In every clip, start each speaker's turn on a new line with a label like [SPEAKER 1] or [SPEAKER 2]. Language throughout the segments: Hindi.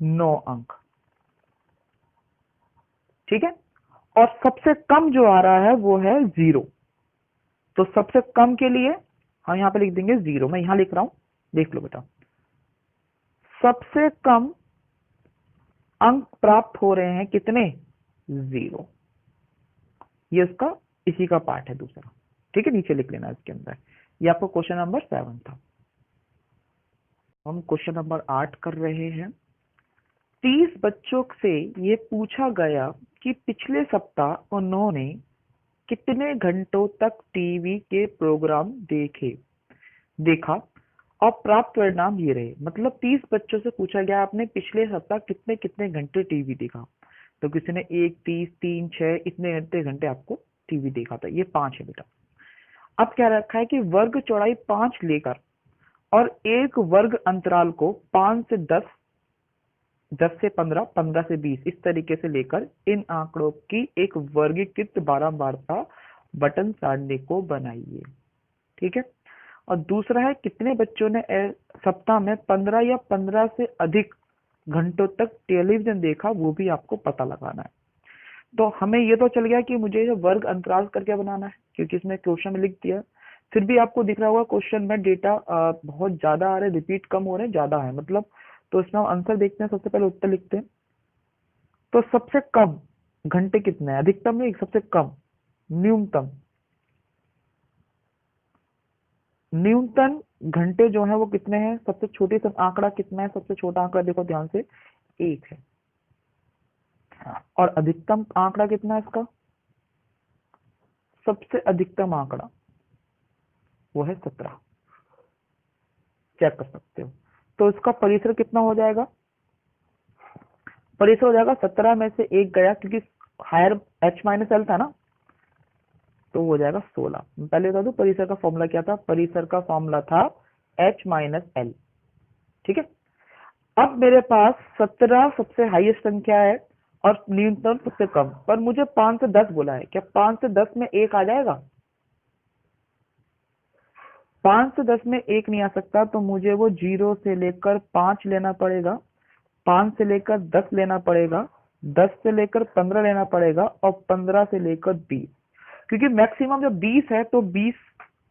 [SPEAKER 1] 9 अंक, ठीक है। और सबसे कम जो आ रहा है वो है 0, तो सबसे कम के लिए हम यहाँ पे लिख देंगे 0। मैं यहाँ लिख रहा हूं, देख लो बेटा। सबसे कम अंक प्राप्त हो रहे हैं कितने? 0। ये इसका इसी का पार्ट है दूसरा, ठीक है, नीचे लिख लेना इसके अंदर। ये आपको क्वेश्चन नंबर 7 था। हम क्वेश्चन नंबर 8 कर रहे हैं। 30 बच्चों से ये पूछा गया कि पिछले सप्ताह उन्होंने कितने घंटों तक टीवी के प्रोग्राम देखा और प्राप्त परिणाम ये रहे। मतलब 30 बच्चों से पूछा गया आपने पिछले सप्ताह कितने कितने घंटे टीवी देखा, तो किसी ने 1, 30, 3, 6 इतने इतने घंटे आपको टीवी देखा था। ये 5 है बेटा। अब क्या रखा है कि वर्ग चौड़ाई 5 लेकर और एक वर्ग अंतराल को 5 से 10, 10 से 15, 15 से 20 इस तरीके से लेकर इन आंकड़ों की एक वर्गीकृत बारंबारता बटन सारणी को बनाइए, ठीक है। और दूसरा है कितने बच्चों ने सप्ताह में 15 या 15 से अधिक घंटों तक टेलीविजन देखा, वो भी आपको पता लगाना है। तो हमें ये तो चल गया कि मुझे ये वर्ग अंतराल करके बनाना है, क्योंकि इसमें क्वेश्चन में लिख दिया। फिर भी आपको दिख रहा होगा क्वेश्चन में डेटा बहुत ज्यादा आ रहे, रिपीट कम हो रहे, ज्यादा है मतलब। तो इसमें हम आंसर देखते हैं, सबसे पहले उत्तर लिखते हैं। तो सबसे कम घंटे कितने हैं? अधिकतम नहीं, सबसे कम, न्यूनतम। न्यूनतम घंटे जो है वो कितने हैं? सबसे छोटी सब आंकड़ा कितना है? सबसे छोटा आंकड़ा देखो ध्यान से, 1 है। और अधिकतम आंकड़ा कितना है इसका? सबसे अधिकतम आंकड़ा वो है 17, चेक कर सकते हो। तो इसका परिसर कितना हो जाएगा? परिसर हो जाएगा 17 में से 1 गया, क्योंकि हायर h माइनस एल था ना, तो हो जाएगा 16। पहले बता दूं परिसर का फॉर्मूला क्या था? परिसर का फॉर्मूला था h माइनस एल, ठीक है। अब मेरे पास 17 सबसे हाईएस्ट संख्या है और न्यूनतम सबसे कम, पर मुझे 5 से 10 बोला है। क्या 5 से 10 में 1 आ जाएगा? 5 से 10 में 1 नहीं आ सकता, तो मुझे वो 0 से लेकर 5 लेना पड़ेगा, 5 से लेकर 10 लेना पड़ेगा, 10 से लेकर 15 लेना पड़ेगा, और 15 से लेकर 20, क्योंकि मैक्सिमम जब 20 है तो 20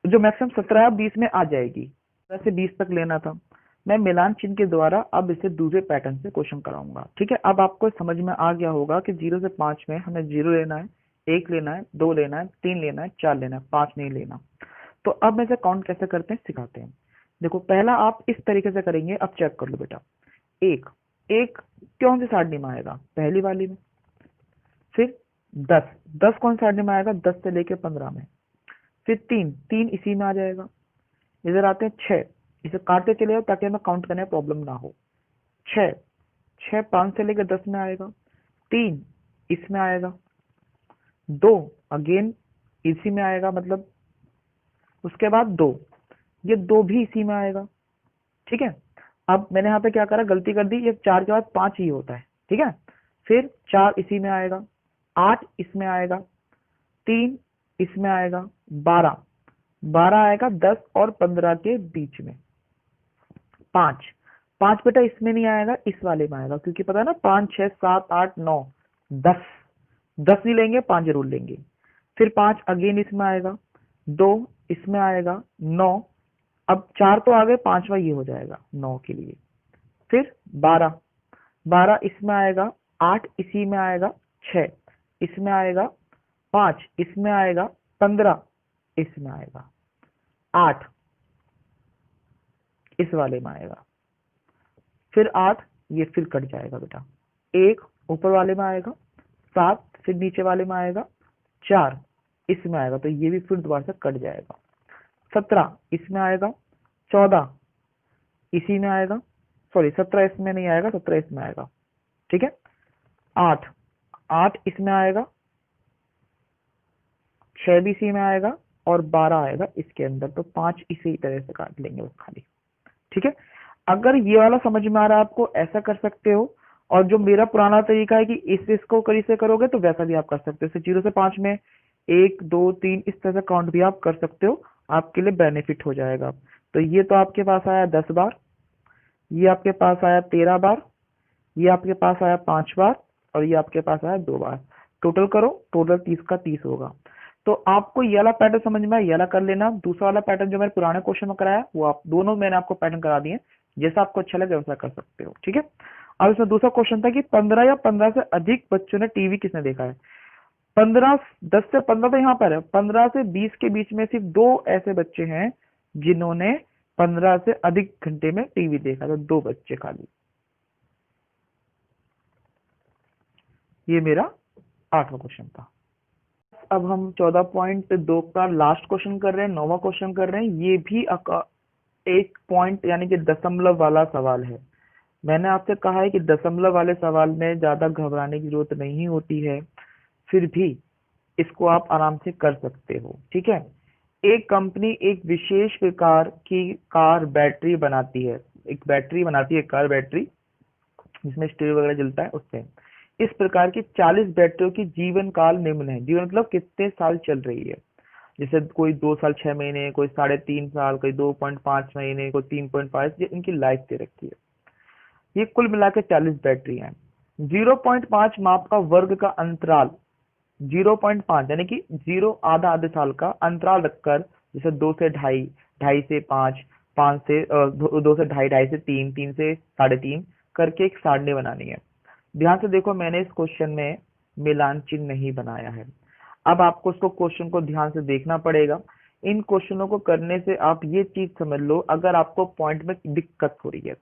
[SPEAKER 1] जो मैक्सिमम 17 है 20 में आ जाएगी, वैसे 20 तक लेना था। मैं मिलान चिन्ह के द्वारा अब इसे दूसरे पैटर्न से क्वेश्चन कराऊंगा, ठीक है। अब आपको समझ में आ गया होगा कि 0 से 5 में हमें 0 लेना है, 1 लेना है, 2 लेना है, 3 लेना है, 4 लेना है, 5 नहीं लेना। तो अब मैं इसे काउंट कैसे करते हैं सिखाते हैं। देखो पहला आप इस तरीके से करेंगे, अब चेक कर लो बेटा। एक एक कौन सी सारणी में आएगा? पहली वाली में। फिर 10, 10 कौन सी सारणी में आएगा? 10 से लेके 15 में। फिर 3, 3 इसी में आ जाएगा। इधर आते हैं 6, इसे काटते चले जाओ ताकि हमें काउंट करने में प्रॉब्लम ना हो। 6, 6 5 से लेकर 10 में आएगा। 3 इसमें आएगा। 2 अगेन इसी में आएगा, मतलब उसके बाद 2, ये 2 भी इसी में आएगा, ठीक है। अब मैंने यहाँ पे क्या करा, गलती कर दी, ये 4 के बाद 5 ही होता है, ठीक है। फिर 4 इसी में आएगा, 8 इसमें आएगा, 3 इसमें आएगा, 12, 12 आएगा 10 और 15 के बीच में। 5, 5 बेटा इसमें नहीं आएगा, इस वाले में आएगा, क्योंकि पता है ना 5, 6, 7, 8, 9, 10, 10 नहीं लेंगे, 5 जरूर लेंगे। फिर 5 अगेन इसमें आएगा, 2 इसमें आएगा, 9, अब 4 तो आ गए, 5वां ये हो जाएगा 9 के लिए। फिर 12, 12 इसमें आएगा, 8 इसी में आएगा, 6 इसमें आएगा, 5 इसमें आएगा, 15 इसमें आएगा, 8 इस वाले में आएगा। फिर 8 ये फिर कट जाएगा बेटा, 1 ऊपर वाले में आएगा, 7 फिर नीचे वाले में आएगा, 4 इसमें आएगा, तो ये भी फिर दोबारा से कट जाएगा। 17 इसमें आएगा, 14 इसी में आएगा, सॉरी 17 इसमें नहीं आएगा, 17 इसमें आएगा, ठीक है। 8, 8 इसमें आएगा, 6 भी इसी में आएगा, और 12 आएगा इसके अंदर, तो 5 इसी तरह से काट लेंगे बस खाली, ठीक है। अगर ये वाला समझ में आ रहा है आपको, ऐसा कर सकते हो। और जो मेरा पुराना तरीका है कि इसको करी से करोगे, तो वैसा भी आप कर सकते हो। 0 से 5 में 1, 2, 3 इस तरह से काउंट भी आप कर सकते हो, आपके लिए बेनिफिट हो जाएगा। तो ये तो आपके पास आया 10 बार, ये आपके पास आया 13 बार, ये आपके पास आया 5 बार और ये आपके पास आया 2 बार। टोटल करो, टोटल 30 का 30 होगा। तो आपको ये वाला पैटर्न समझ में आया, ये वाला कर लेना। दूसरा वाला पैटर्न जो मैंने पुराने क्वेश्चन में कराया वो आप दोनों मैंने आपको पैटर्न करा दिए, जैसा आपको अच्छा लगे वैसा कर सकते हो, ठीक है। अब इसमें दूसरा क्वेश्चन था कि 15 या 15 से अधिक बच्चों ने टीवी किसने देखा है। 15, 10 से 15 तो यहाँ पर है, 15 से 20 के बीच में सिर्फ 2 ऐसे बच्चे हैं जिन्होंने 15 से अधिक घंटे में टीवी देखा, तो 2 बच्चे खाली। ये मेरा 8वां क्वेश्चन था। अब हम 14.2 का लास्ट क्वेश्चन कर रहे हैं, 9वां क्वेश्चन कर रहे हैं। ये भी एक पॉइंट यानी कि दशमलव वाला सवाल है। मैंने आपसे कहा है कि दशमलव वाले सवाल में ज्यादा घबराने की जरूरत नहीं होती है, फिर भी इसको आप आराम से कर सकते हो, ठीक है। एक कंपनी एक विशेष प्रकार की कार बैटरी बनाती है, एक बैटरी बनाती है, कार बैटरी जिसमें स्टील वगैरह जलता है उससे। इस प्रकार की 40 बैटरियों की जीवन काल निम्न है। जीवन मतलब कितने साल चल रही है। जैसे कोई 2 साल 6 महीने, कोई 3.5 साल, कोई 2.5 महीने, कोई 3.5, ये इनकी लाइफ दे रखी है। ये कुल मिला के 40 बैटरी हैं। 0.5 माप का वर्ग का अंतराल, 0.5 यानी कि 0 आधा आधे साल का अंतराल रखकर, जैसे 2 से 2.5, 2.5 से 5, 5 से 2 से 2.5, 2.5 से 3, 3 से 3.5 करके एक सारणी बनानी है। ध्यान से देखो, मैंने इस क्वेश्चन में मिलान चिन्ह नहीं बनाया है। अब आपको उसको क्वेश्चन को ध्यान से देखना पड़ेगा। इन क्वेश्चनों को करने से आप ये चीज समझ लो, अगर आपको पॉइंट में दिक्कत हो रही है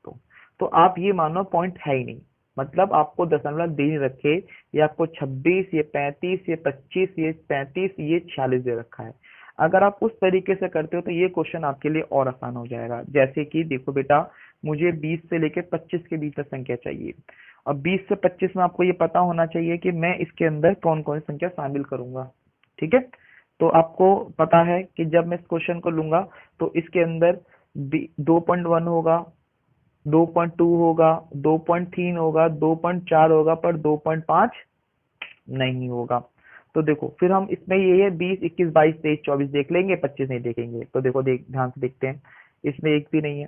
[SPEAKER 1] तो आप ये मानो पॉइंट है ही नहीं, मतलब आपको दशमलव दे नहीं रखे, ये आपको 26, ये 35, ये 25, ये 35, ये 46 दे रखा है। अगर आप उस तरीके से करते हो तो ये क्वेश्चन आपके लिए और आसान हो जाएगा। जैसे कि देखो बेटा, मुझे 20 से लेकर 25 के बीच में संख्या चाहिए। अब 20 से 25 में आपको ये पता होना चाहिए कि मैं इसके अंदर कौन कौन सी संख्या शामिल करूंगा, ठीक है। तो आपको पता है कि जब मैं इस क्वेश्चन को लूंगा तो इसके अंदर 2.1 होगा, 2.2 होगा, 2.3 होगा, 2.4 होगा, पर 2.5 नहीं होगा। तो देखो फिर हम इसमें ये है 20, 21, 22, 23, 24 देख लेंगे, 25 नहीं देखेंगे। तो देखो ध्यान से देखते हैं, इसमें एक भी नहीं है।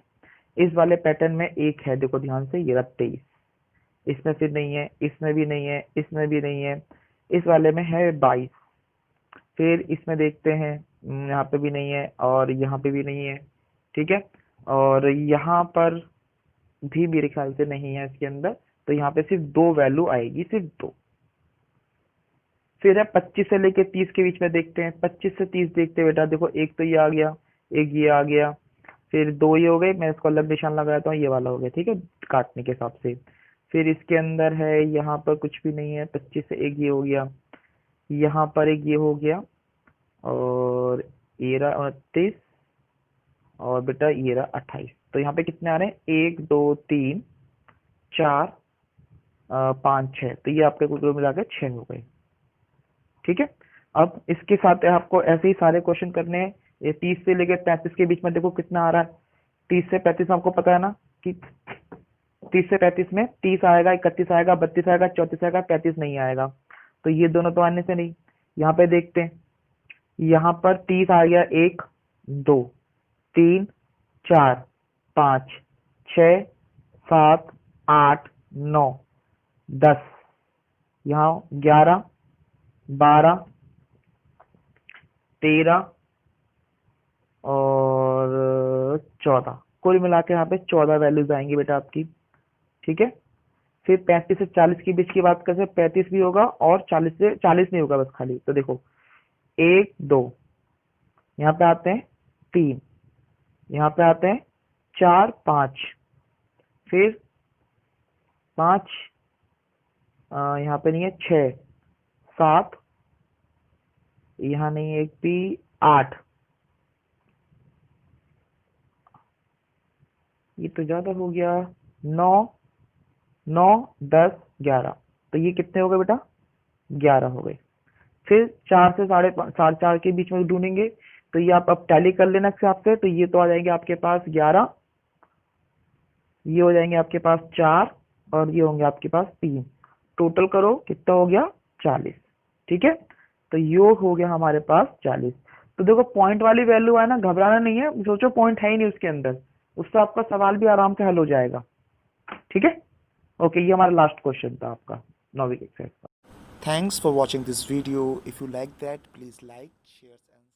[SPEAKER 1] इस वाले पैटर्न में एक है, देखो ध्यान से, ये 23। इसमें फिर नहीं है, इसमें भी नहीं है, इसमें भी नहीं है। इस वाले में है 22। फिर इसमें देखते हैं, यहाँ पे भी नहीं है और यहाँ पे भी नहीं है, ठीक है। और यहाँ पर भी मेरे ख्याल से नहीं है इसके अंदर। तो यहाँ पे सिर्फ 2 वैल्यू आएगी, सिर्फ 2। फिर है 25 से लेके 30 के बीच में देखते हैं। 25 से 30 देखते हैं बेटा, देखो एक तो ये आ गया, एक ये आ गया, फिर 2 ये हो गए। मैं इसको अलग निशान लगाता हूँ, ये वाला हो गया, ठीक है, काटने के हिसाब से। फिर इसके अंदर है, यहाँ पर कुछ भी नहीं है। 25 से एक ये हो गया, यहाँ पर एक ये हो गया, और ये रहा 29, और बेटा ये रहा 28। तो यहाँ पे कितने आ रहे हैं, 1, 2, 3, 4, 5, 6। तो ये आपके कुल मिला के 6 हो गए, ठीक है। अब इसके साथ आपको ऐसे ही सारे क्वेश्चन करने हैं। ये 30 से लेकर 35 के बीच में देखो कितना आ रहा है। 30 से 35 आपको पता है ना कि 30 से 35 में 30 आएगा, 31 आएगा, 32 आएगा, 34 आएगा, 35 नहीं आएगा। तो ये दोनों तो आने से नहीं। यहाँ पे देखते हैं, यहाँ पर 30 आ गया, 1, 2, 3, 4, 5, 6, 7, 8, 9, 10, यहाँ 11, 12, 13 और 14। कुल मिला के यहाँ पे 14 वैल्यूज आएंगी बेटा आपकी, ठीक है। फिर 35 से 40 के बीच की बात करते हैं, 35 भी होगा और 40 से 40 नहीं होगा बस खाली। तो देखो 1, 2, यहाँ पे आते हैं 3, यहाँ पे आते हैं 4, 5, फिर 5, यहाँ पे नहीं है, 6, 7, यहाँ नहीं है एक भी, 8, ये तो ज्यादा हो गया, 9, 9, 10, 11। तो ये कितने हो गए बेटा, 11 हो गए। फिर 4 से 4.5 के बीच में ढूंढेंगे। तो ये आप अब टैली कर लेना इसके हिसाब से। तो ये तो आ जाएंगे आपके पास 11, ये हो जाएंगे आपके पास 4, और ये होंगे आपके पास 3। टोटल करो कितना हो गया, 40, ठीक है। तो योग हो गया हमारे पास 40। तो देखो पॉइंट वाली वैल्यू है ना, घबराना नहीं है। सोचो पॉइंट है ही नहीं उसके अंदर, उससे आपका सवाल भी आराम से हल हो जाएगा, ठीक है। ओके, ये हमारा लास्ट क्वेश्चन था आपका 9वीं एक्सरसाइज का।
[SPEAKER 2] Thanks for watching this video. If you like that, please like, share and